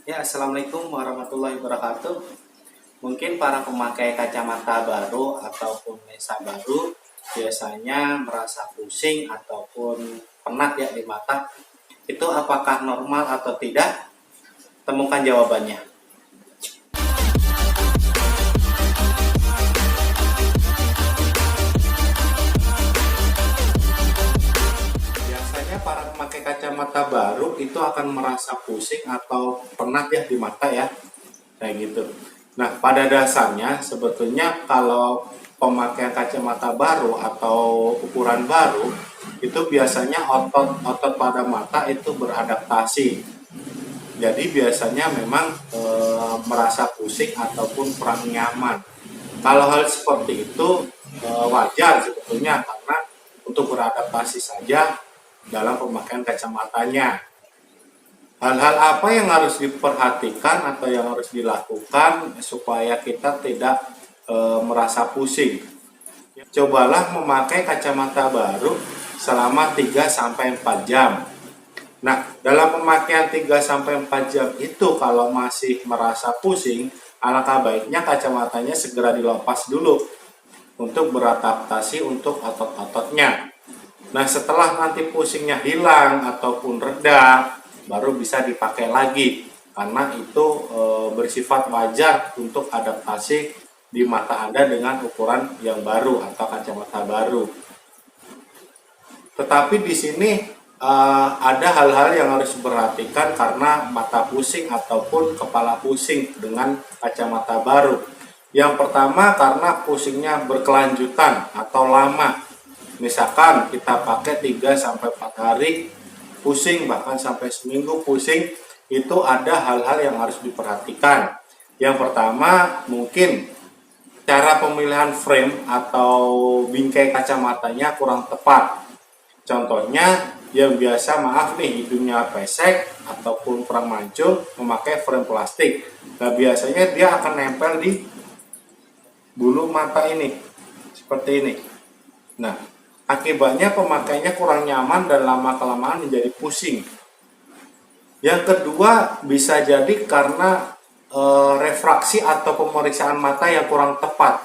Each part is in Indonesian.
Ya, Assalamualaikum warahmatullahi wabarakatuh. Mungkin para pemakai kacamata baru ataupun lensa baru biasanya merasa pusing ataupun penat ya di mata. Itu apakah normal atau tidak? Temukan jawabannya. Biasanya para pemakai kacamata baru itu akan merasa pusing atau penat ya di mata ya. Kayak gitu. Nah, pada dasarnya sebetulnya kalau pemakaian kacamata baru atau ukuran baru itu biasanya otot-otot pada mata itu beradaptasi. Jadi biasanya memang merasa pusing ataupun kurang nyaman. Kalau hal seperti itu wajar sebetulnya karena untuk beradaptasi saja dalam pemakaian kacamatanya. Hal-hal apa yang harus diperhatikan atau yang harus dilakukan supaya kita tidak merasa pusing? Cobalah memakai kacamata baru selama 3-4 jam. Nah, dalam pemakaian 3-4 jam itu kalau masih merasa pusing, alangkah baiknya kacamatanya segera dilepas dulu untuk beradaptasi untuk otot-ototnya. Nah, setelah nanti pusingnya hilang ataupun reda, baru bisa dipakai lagi karena itu bersifat wajar untuk adaptasi di mata Anda dengan ukuran yang baru atau kacamata baru. Tetapi di sini ada hal-hal yang harus diperhatikan karena mata pusing ataupun kepala pusing dengan kacamata baru. Yang pertama karena pusingnya berkelanjutan atau lama. Misalkan kita pakai 3-4 hari pusing, bahkan sampai seminggu pusing, itu ada hal-hal yang harus diperhatikan. Yang pertama mungkin cara pemilihan frame atau bingkai kacamatanya kurang tepat. Contohnya yang biasa maaf nih hidungnya pesek ataupun kurang mancung memakai frame plastik. Nah biasanya dia akan nempel di bulu mata ini seperti ini. Nah akibatnya pemakainya kurang nyaman dan lama-kelamaan menjadi pusing. Yang kedua bisa jadi karena refraksi atau pemeriksaan mata yang kurang tepat.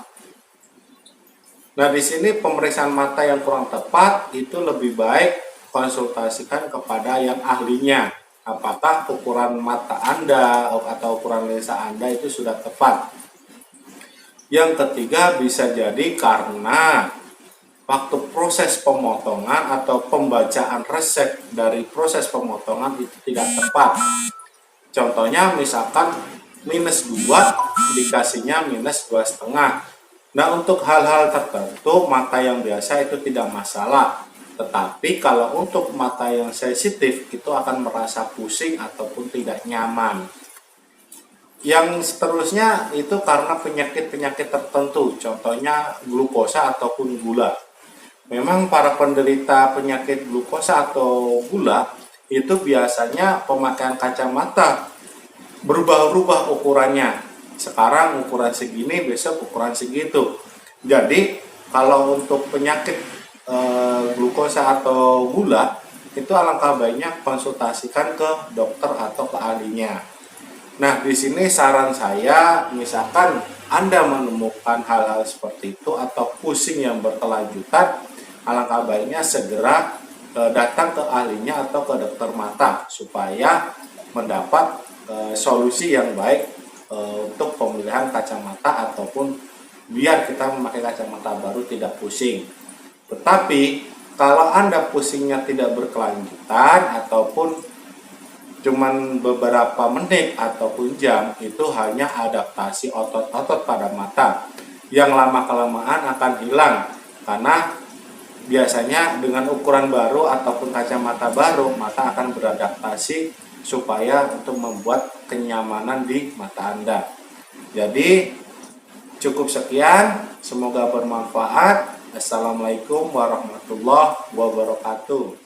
Nah, di sini pemeriksaan mata yang kurang tepat itu lebih baik konsultasikan kepada yang ahlinya. Apakah ukuran mata Anda atau ukuran lensa Anda itu sudah tepat. Yang ketiga bisa jadi karena waktu proses pemotongan atau pembacaan resep dari proses pemotongan itu tidak tepat. Contohnya misalkan -2 dikasihnya -2,5. Nah untuk hal-hal tertentu mata yang biasa itu tidak masalah. Tetapi kalau untuk mata yang sensitif itu akan merasa pusing ataupun tidak nyaman. Yang seterusnya itu karena penyakit-penyakit tertentu. Contohnya glukosa ataupun gula. Memang para penderita penyakit glukosa atau gula itu biasanya pemakaian kacamata berubah-ubah ukurannya. Sekarang ukuran segini, besok ukuran segitu. Jadi kalau untuk penyakit glukosa atau gula itu alangkah baiknya konsultasikan ke dokter atau ke ahlinya. Nah, di sini saran saya, misalkan Anda menemukan hal-hal seperti itu atau pusing yang berkelanjutan, alangkah baiknya segera datang ke ahlinya atau ke dokter mata supaya mendapat solusi yang baik untuk pemilihan kacamata ataupun biar kita memakai kacamata baru tidak pusing. Tetapi kalau Anda pusingnya tidak berkelanjutan ataupun cuman beberapa menit ataupun jam, itu hanya adaptasi otot-otot pada mata yang lama-kelamaan akan hilang karena biasanya dengan ukuran baru ataupun kacamata baru mata akan beradaptasi supaya untuk membuat kenyamanan di mata Anda. Jadi cukup sekian, semoga bermanfaat. Assalamualaikum warahmatullahi wabarakatuh.